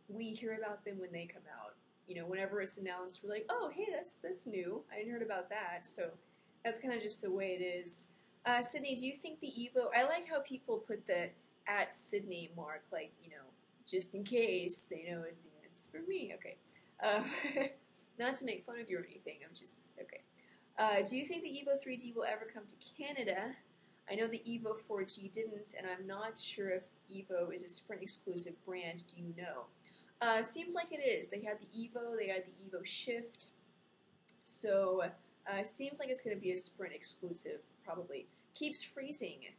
we hear about them when they come out. Whenever it's announced, we're like, oh, hey, that's new. I hadn't heard about that. So that's kind of just the way it is. Sydney, do you think the Evo? I like how people put the @Sydney mark, like, just in case they know it's for me. Okay. Not to make fun of you or anything. I'm just okay. Do you think the Evo 3D will ever come to Canada? I know the Evo 4G didn't, and I'm not sure if Evo is a Sprint exclusive brand. Do you know? Seems like it is. They had the Evo, they had the Evo Shift, so seems like it's going to be a Sprint exclusive, probably. Keeps freezing.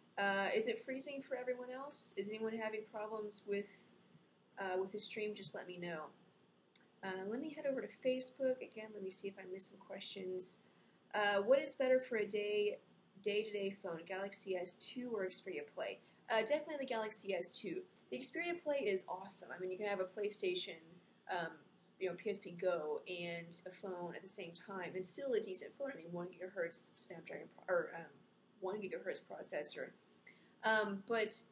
Is it freezing for everyone else? Is anyone having problems with the stream? Just let me know. Let me head over to Facebook. Again, let me see if I missed some questions. What is better for a day-to-day phone, Galaxy S2 or Xperia Play? Definitely the Galaxy S2. The Xperia Play is awesome. You can have a PlayStation, PSP Go, and a phone at the same time, and still a decent phone. 1 gigahertz Snapdragon, or 1 gigahertz processor. But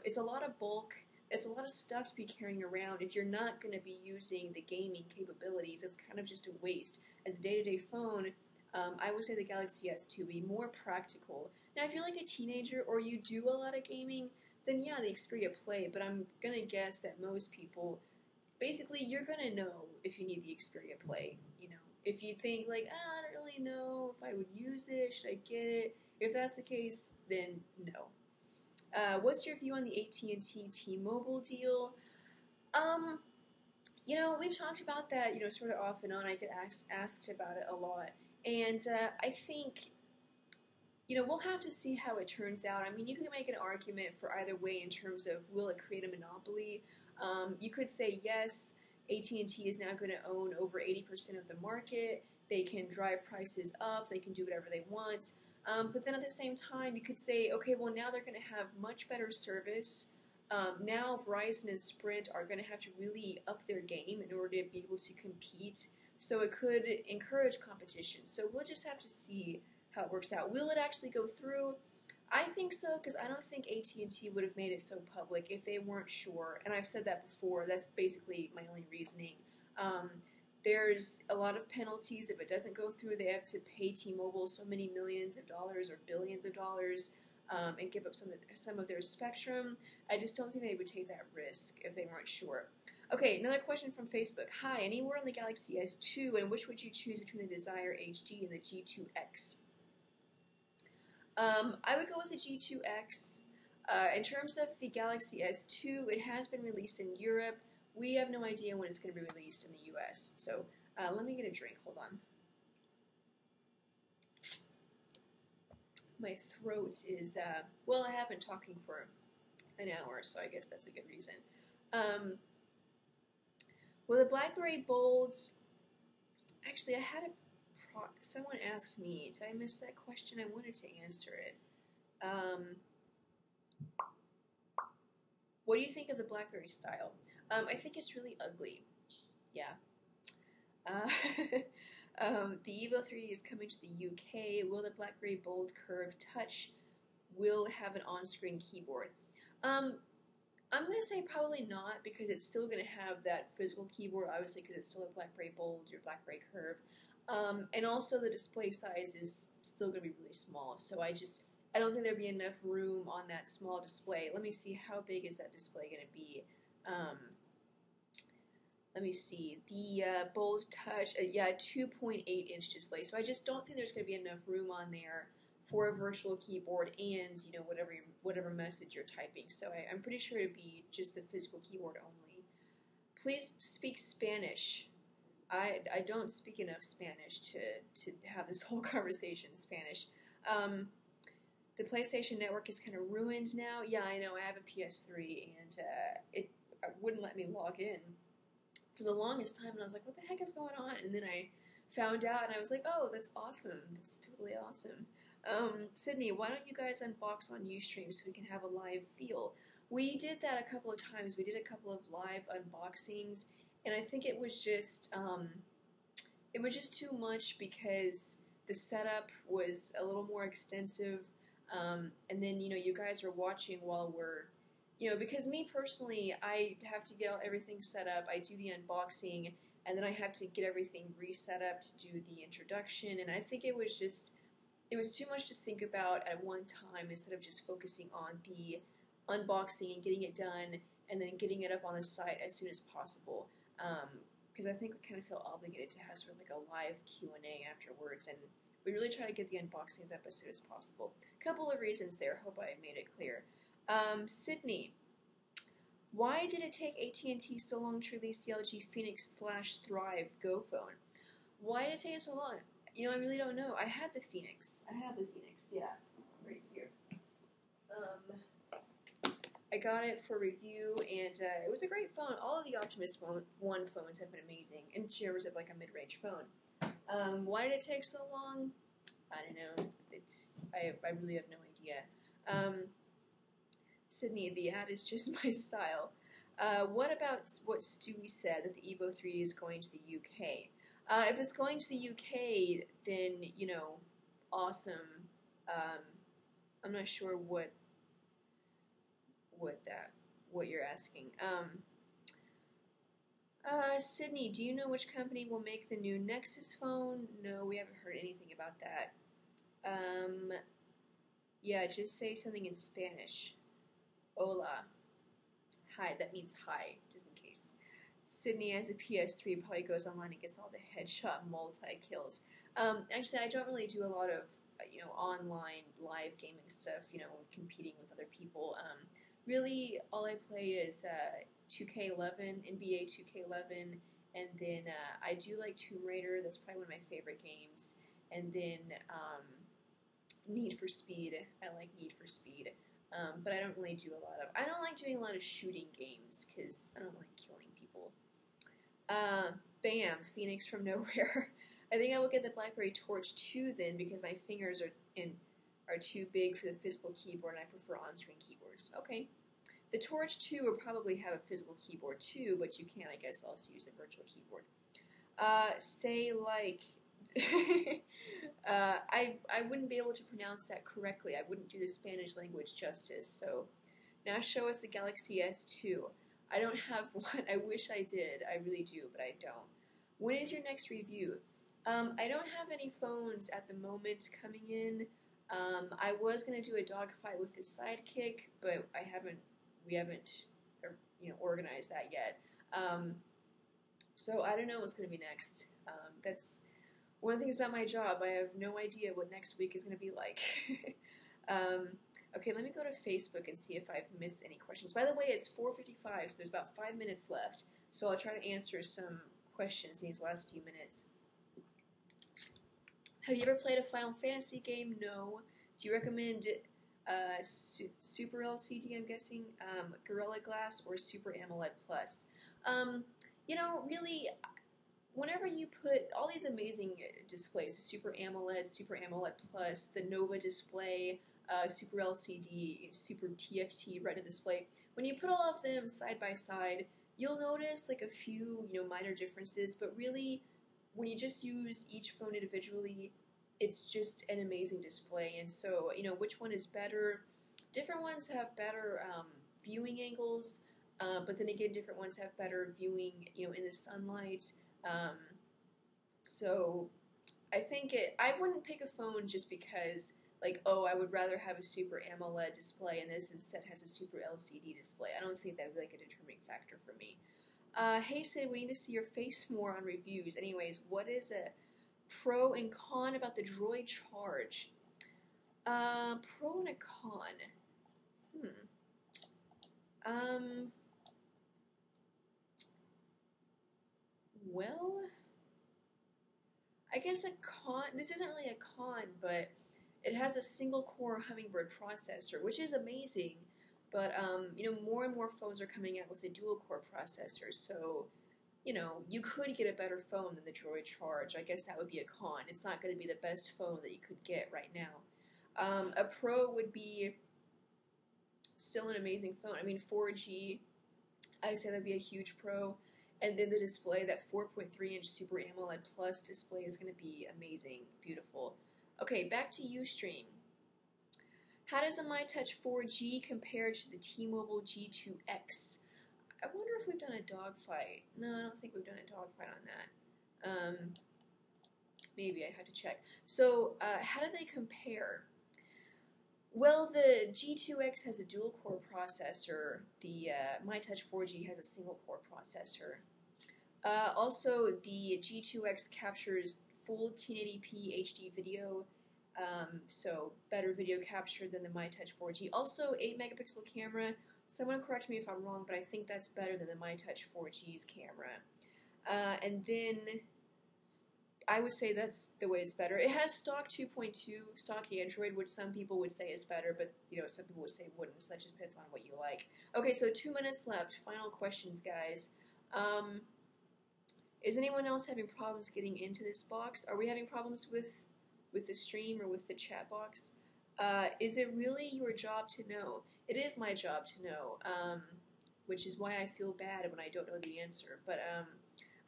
it's a lot of bulk. It's a lot of stuff to be carrying around. If you're not going to be using the gaming capabilities, it's kind of just a waste. As a day-to-day phone, I would say the Galaxy S2 would be more practical. Now, if you're like a teenager or you do a lot of gaming, then yeah, the Xperia Play, but I'm going to guess that most people, basically, you're going to know if you need the Xperia Play. If you think like, I don't really know if I would use it, should I get it? If that's the case, then no. What's your view on the AT&T T-Mobile deal? We've talked about that, sort of off and on. I get asked about it a lot. And I think, we'll have to see how it turns out. You can make an argument for either way in terms of will it create a monopoly. You could say, yes, AT&T is now going to own over 80% of the market. They can drive prices up. They can do whatever they want. But then at the same time, you could say, okay, well, now they're going to have much better service. Now Verizon and Sprint are going to have to really up their game in order to be able to compete. So it could encourage competition. So we'll just have to see how it works out. Will it actually go through? I think so, because I don't think AT&T would have made it so public if they weren't sure. And I've said that before. That's basically my only reasoning. There's a lot of penalties if it doesn't go through. They have to pay T-Mobile so many millions of dollars or billions of dollars and give up some of their spectrum. I just don't think they would take that risk if they weren't sure. Okay, another question from Facebook. Hi, anywhere on the Galaxy S2, and which would you choose between the Desire HD and the G2X? I would go with the G2X. In terms of the Galaxy S2, it has been released in Europe. We have no idea when it's going to be released in the US. So let me get a drink. Hold on. My throat is, well, I have been talking for an hour, so I guess that's a good reason. Well, the BlackBerry Bold, actually, I had someone asked me, did I miss that question? I wanted to answer it. What do you think of the BlackBerry style? I think it's really ugly. Yeah. The Evo 3D is coming to the UK. Will the BlackBerry Bold Curve Touch will have an on-screen keyboard? I'm going to say probably not, because it's still going to have that physical keyboard, obviously, because it's still a BlackBerry Bold or BlackBerry Curve. And also the display size is still going to be really small, so I don't think there'd be enough room on that small display. Let me see, how big is that display going to be? Let me see, the Bold Touch, yeah, 2.8-inch display, so I just don't think there's going to be enough room on there for a virtual keyboard and, you know, whatever message you're typing. So I'm pretty sure it'd be just the physical keyboard only. Please speak Spanish. I don't speak enough Spanish to have this whole conversation in Spanish. The PlayStation Network is kind of ruined now. Yeah, I know, I have a PS3, and it wouldn't let me log in for the longest time, and I was like, what the heck is going on? And then I found out, and I was like, oh, that's awesome. That's totally awesome. Sydney, why don't you guys unbox on Ustream so we can have a live feel? We did that a couple of times. We did a couple of live unboxings, and I think it was just too much because the setup was a little more extensive, and then, you know, you guys are watching while we're, you know, because me personally, I have to get everything set up. I do the unboxing, and then I have to get everything reset up to do the introduction, and I think it was too much to think about at one time instead of just focusing on the unboxing and getting it done and then getting it up on the site as soon as possible. Because I think we kind of feel obligated to have sort of like a live Q&A afterwards, and we really try to get the unboxings up as soon as possible. A couple of reasons there. Hope I made it clear. Sydney, why did it take AT&T so long to release the LG Phoenix/Thrive Go phone? Why did it take so long? You know, I really don't know. I had the Phoenix, yeah, right here. I got it for review, and it was a great phone. All of the Optimus One phones have been amazing, in terms of like a mid-range phone. Why did it take so long? I don't know. I really have no idea. Sydney, the ad is just my style. What about what Stewie said, that the Evo 3D is going to the UK? If it's going to the UK, then, you know, awesome. I'm not sure what you're asking. Sydney, do you know which company will make the new Nexus phone? No, we haven't heard anything about that. Yeah, just say something in Spanish. Hola. Hi, that means hi, just in case. Sydney has a PS3, probably goes online and gets all the headshot multi-kills. Actually, I don't really do a lot of, you know, online live gaming stuff, you know, competing with other people. Really, all I play is 2K11, NBA 2K11, and then I do like Tomb Raider. That's probably one of my favorite games. And then Need for Speed. I like Need for Speed. But I don't really do a lot of... I don't like doing a lot of shooting games because I don't like killing people. Bam, Phoenix from nowhere. I think I will get the BlackBerry Torch 2 then, because my fingers are too big for the physical keyboard and I prefer on-screen keyboards. Okay. The Torch 2 will probably have a physical keyboard too, but you can, I guess, also use a virtual keyboard. Say like... I wouldn't be able to pronounce that correctly. I wouldn't do the Spanish language justice. So now show us the Galaxy S2. I don't have one. I wish I did. I really do, but I don't. When is your next review? I don't have any phones at the moment coming in. I was going to do a dogfight with his sidekick, but we haven't organized that yet. So I don't know what's going to be next. That's one of the things about my job. I have no idea what next week is going to be like. Okay, let me go to Facebook and see if I've missed any questions. By the way, it's 4:55, so there's about 5 minutes left. So I'll try to answer some questions in these last few minutes. Have you ever played a Final Fantasy game? No. Do you recommend Super LCD, I'm guessing, Gorilla Glass, or Super AMOLED Plus? You know, really, whenever you put all these amazing displays, the Super AMOLED Plus, the Nova display, Super LCD, Super TFT Retina display. When you put all of them side by side, you'll notice like a few, minor differences, but really, when you just use each phone individually, it's just an amazing display. And so, which one is better? Different ones have better viewing angles, but then again, different ones have better viewing, in the sunlight. So I think I wouldn't pick a phone just because, like, oh, I would rather have a Super AMOLED display and this instead has a Super LCD display. I don't think that would be like a determining factor for me. Hey Sid, we need to see your face more on reviews. Anyways, what is a pro and con about the Droid Charge? Pro and a con. Well, I guess a con, this isn't really a con, but it has a single core Hummingbird processor, which is amazing, but, more and more phones are coming out with a dual core processor, so, you could get a better phone than the Droid Charge. I guess that would be a con. It's not going to be the best phone that you could get right now. A pro would be still an amazing phone. I mean, 4G, I'd say that'd be a huge pro. And then the display, that 4.3-inch Super AMOLED Plus display is going to be amazing, beautiful. Okay, back to Ustream. How does the MyTouch 4G compare to the T-Mobile G2X? I wonder if we've done a dogfight. No, I don't think we've done a dogfight on that. Maybe I have to check. So, how do they compare? Well, the G2X has a dual-core processor. The MyTouch 4G has a single-core processor. Also, the G2X captures full 1080p HD video, so better video capture than the MyTouch 4G. Also, 8-megapixel camera. Someone correct me if I'm wrong, but I think that's better than the MyTouch 4G's camera. And then I would say that's the way it's better. It has stock 2.2, stock Android, which some people would say is better, but some people would say wouldn't, so that just depends on what you like. Okay, so 2 minutes left. Final questions, guys. Is anyone else having problems getting into this box? Are we having problems with the stream or with the chat box? Is it really your job to know? It is my job to know, which is why I feel bad when I don't know the answer. But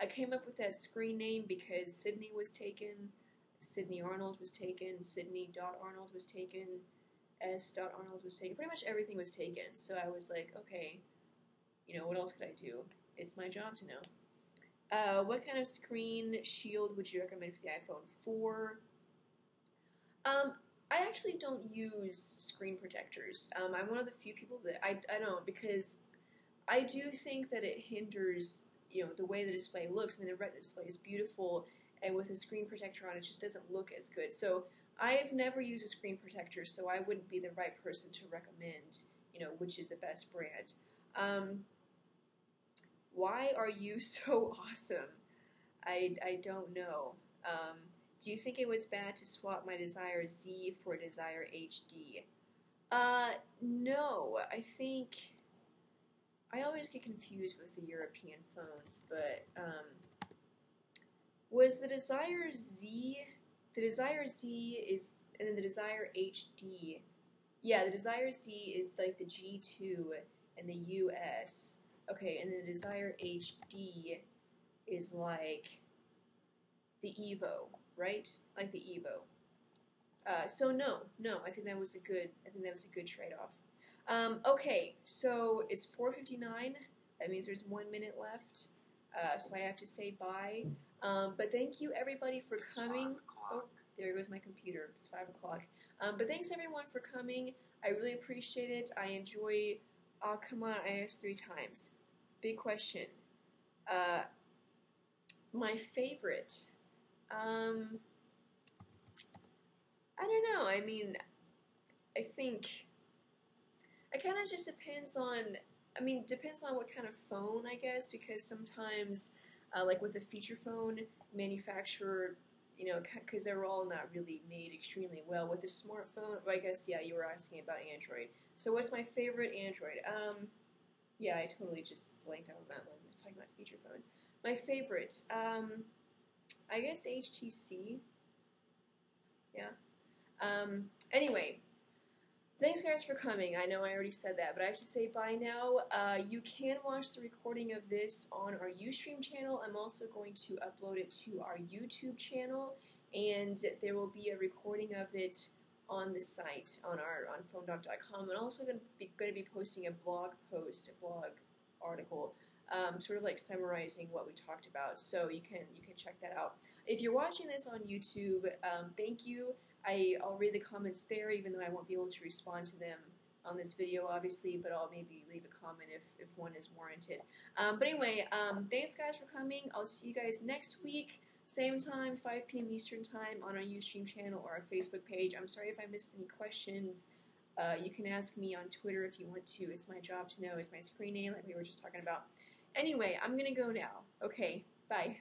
I came up with that screen name because Sydney was taken, Sydney Arnold was taken, Sydney.Arnold was taken, S.Arnold was taken. Pretty much everything was taken. So I was like, okay, what else could I do? It's my job to know. What kind of screen shield would you recommend for the iPhone 4? I actually don't use screen protectors. I'm one of the few people that I don't, because I do think that it hinders the way the display looks. I mean, the Retina display is beautiful, and with a screen protector on, it just doesn't look as good. So I've never used a screen protector, so I wouldn't be the right person to recommend, which is the best brand. Why are you so awesome? I don't know. Do you think it was bad to swap my Desire Z for a Desire HD? No. I think I always get confused with the European phones, but was the Desire Z is, and then the Desire HD, yeah, the Desire Z is like the G2 in the US, okay, and then the Desire HD is like the Evo, right? Like the Evo. So no, I think that was a good trade-off. Okay, so it's 4:59. That means there's 1 minute left. So I have to say bye. But thank you everybody for coming. Oh, there goes my computer. It's 5 o'clock. But thanks everyone for coming. I really appreciate it. I enjoy. Oh, come on! I asked 3 times. Big question. My favorite. I don't know. I mean, I think it kind of just depends on. I mean, depends on what kind of phone, I guess, because sometimes, like with a feature phone, manufacturer, because they're all not really made extremely well. With a smartphone, well, I guess, yeah, you were asking about Android. So what's my favorite Android? Yeah, I totally just blanked out on that one. I was talking about feature phones. My favorite, I guess HTC. Yeah. Anyway, thanks guys for coming. I know I already said that, but I have to say bye now. You can watch the recording of this on our Ustream channel. I'm also going to upload it to our YouTube channel, and there will be a recording of it on the site on phonedoc.com. I'm also going to be posting a blog article, sort of like summarizing what we talked about. So you can check that out. If you're watching this on YouTube, thank you. I'll read the comments there, even though I won't be able to respond to them on this video, obviously, but I'll maybe leave a comment if one is warranted. But anyway, thanks guys for coming. I'll see you guys next week, same time, 5 p.m. Eastern Time on our Ustream channel or our Facebook page. I'm sorry if I missed any questions. You can ask me on Twitter if you want to. It's my job to know. It's my screen name, like we were just talking about. Anyway, I'm going to go now. Okay, bye.